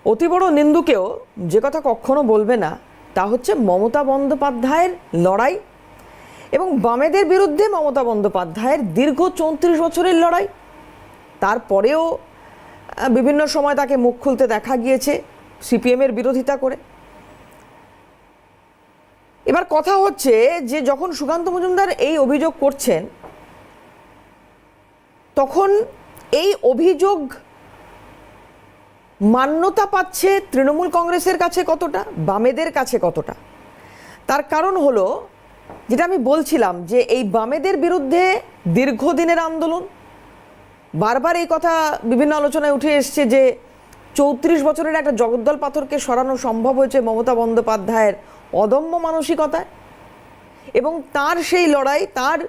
অতি বড় নিন্দুকেও যে কথা কখনো বলবে না তা হচ্ছে মমতা বন্দ্যোপাধ্যায়ের লড়াই এবং বামেদের বিরুদ্ধে মমতা বন্দ্যোপাধ্যায়ের দীর্ঘ 34 বছরের লড়াই। তারপরেও বিভিন্ন সময় তাকে মুখ খুলতে দেখা গিয়েছে সিপিএমের বিরোধিতা করে। এবার কথা হচ্ছে যে যখন সুকান্ত মজুমদার এই অভিযোগ করছেন তখন এই অভিযোগ মান্যতা পাচ্ছে তৃণমূল কংগ্রেসের কাছে কতটা, বামেদের কাছে কতটা। তার কারণ হলো যেটা আমি বলছিলাম যে এই বামেদের বিরুদ্ধে দীর্ঘদিনের আন্দোলন, বারবার এই কথা বিভিন্ন আলোচনায় উঠে এসছে যে 34 বছরের একটা জগদ্দল পাথরকে সরানো সম্ভব হয়েছে মমতা বন্দ্যোপাধ্যায়ের অদম্য মানসিকতায় এবং তার সেই লড়াই, তার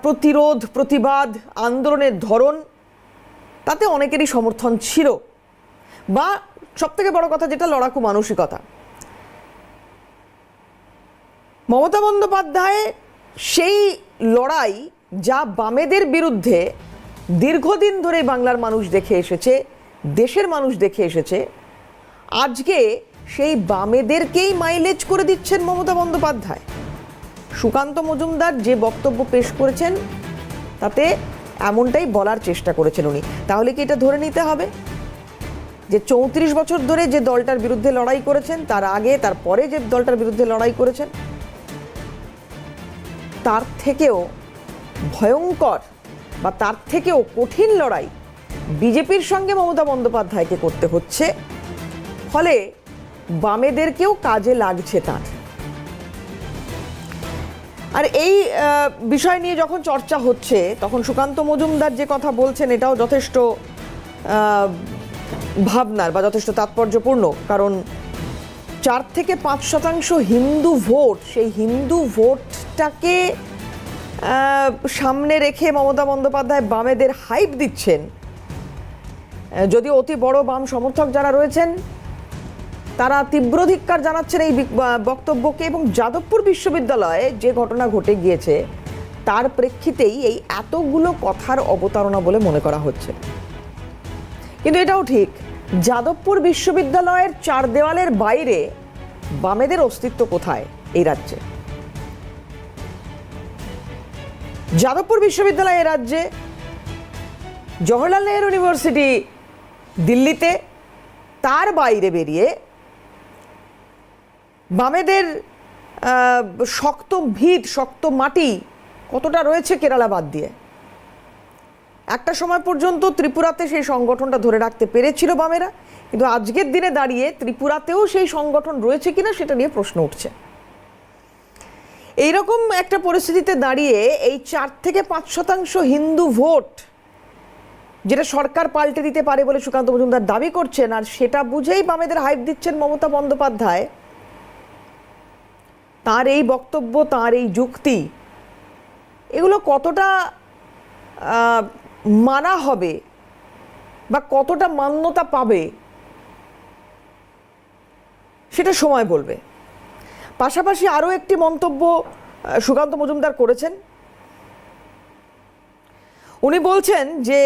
প্রতিরোধ, প্রতিবাদ, আন্দোলনের ধরন, তাতে অনেকেরই সমর্থন ছিল, বা সবথেকে বড় কথা যেটা লড়াকু মানসিকতা। মমতা বন্দ্যোপাধ্যায় সেই লড়াই যা বামেদের বিরুদ্ধে দীর্ঘদিন ধরে বাংলার মানুষ দেখে এসেছে, দেশের মানুষ দেখে এসেছে, আজকে সেই বামেদেরকেই মাইলেজ করে দিচ্ছেন মমতা বন্দ্যোপাধ্যায়। সুকান্ত মজুমদার যে বক্তব্য পেশ করেছেন তাতে এমনটাই বলার চেষ্টা করেছেন উনি। তাহলে কি এটা ধরে নিতে হবে যে 34 বছর ধরে যে দলটার বিরুদ্ধে লড়াই করেছেন, তার আগে তার পরে যে দলটার বিরুদ্ধে লড়াই করেছেন, তার থেকেও ভয়ঙ্কর বা তার থেকেও কঠিন লড়াই বিজেপির সঙ্গে মমতা বন্দ্যোপাধ্যায়কে করতে হচ্ছে, ফলে বামেদেরকেও কাজে লাগছে তার। আর এই বিষয় নিয়ে যখন চর্চা হচ্ছে তখন সুকান্ত মজুমদার যে কথা বলছেন এটাও যথেষ্ট ভাবনার বা যথেষ্ট তাৎপর্যপূর্ণ। কারণ 4 থেকে 5% হিন্দু ভোট, সেই হিন্দু ভোটটাকে সামনে রেখে মমতা বন্দ্যোপাধ্যায় বামেদের হাইপ দিচ্ছেন। যদিও অতি বড় বাম সমর্থক যারা রয়েছেন তারা তীব্র ধিক্কার জানাচ্ছেন এই বক্তব্যকে, এবং যাদবপুর বিশ্ববিদ্যালয়ে যে ঘটনা ঘটে গিয়েছে তার প্রেক্ষিতেই এই এতগুলো কথার অবতারণা বলে মনে করা হচ্ছে। কিন্তু এটাও ঠিক, যাদবপুর বিশ্ববিদ্যালয়ের 4 দেওয়ালের বাইরে বামেদের অস্তিত্ব কোথায় এই রাজ্যে? যাদবপুর বিশ্ববিদ্যালয় এ রাজ্যে, জওহরলাল নেহরু ইউনিভার্সিটি দিল্লিতে, তার বাইরে বেরিয়ে বামেদের শক্ত ভিত, শক্ত মাটি কতটা রয়েছে কেরালা বাদ দিয়ে। একটা সময় পর্যন্ত ত্রিপুরাতে সেই সংগঠনটা ধরে রাখতে পেরেছিল বামেরা, কিন্তু আজকের দিনে দাঁড়িয়ে ত্রিপুরাতেও সেই সংগঠন রয়েছে কিনা সেটা নিয়ে প্রশ্ন উঠছে। এইরকম একটা পরিস্থিতিতে দাঁড়িয়ে এই 4 থেকে 5% হিন্দু ভোট যেটা সরকার পাল্টে দিতে পারে বলে সুকান্ত মজুমদার দাবি করছেন, আর সেটা বুঝেই বামেদের হাইপ দিচ্ছেন মমতা বন্দ্যোপাধ্যায়, তার এই বক্তব্য, তার এই যুক্তি, এগুলো কতটা মানা হবে বা কতটা মান্যতা পাবে সেটা সময় বলবে। পাশাপাশি আরও একটি মন্তব্য সুকান্ত মজুমদার করেছেন। উনি বলছেন যে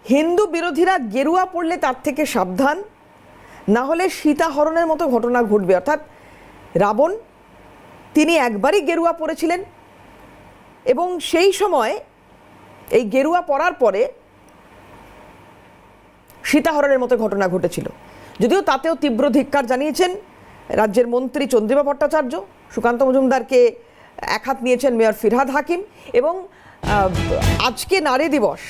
হিন্দু বিরোধীরা গেরুয়া পড়লে তার থেকে সাবধান, না হলে সীতাহরণের মতো ঘটনা ঘটবে। অর্থাৎ রাবণ তিনি একবারই গেরুয়া পরেছিলেন এবং সেই সময় এই গেরুয়া পরার পরে সীতাহরণের মতো ঘটনা ঘটেছিল। যদিও তাতেও তীব্র ধিক্কার জানিয়েছেন রাজ্যের মন্ত্রী চন্দ্রিমা ভট্টাচার্য, সুকান্ত মজুমদারকে একহাত নিয়েছেন মেয়র ফিরহাদ হাকিম, এবং আজকে নারী দিবস,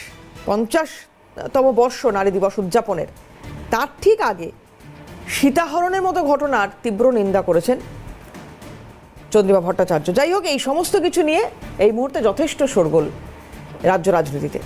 50তম বর্ষ নারী দিবস উদযাপনের, তার ঠিক আগে সীতাহরণের মতো ঘটনার তীব্র নিন্দা করেছেন চন্দ্রিমা ভট্টাচার্য। যাই হোক, এই সমস্ত কিছু নিয়ে এই মুহূর্তে যথেষ্ট শোরগোল রাজ্য রাজনীতিতে।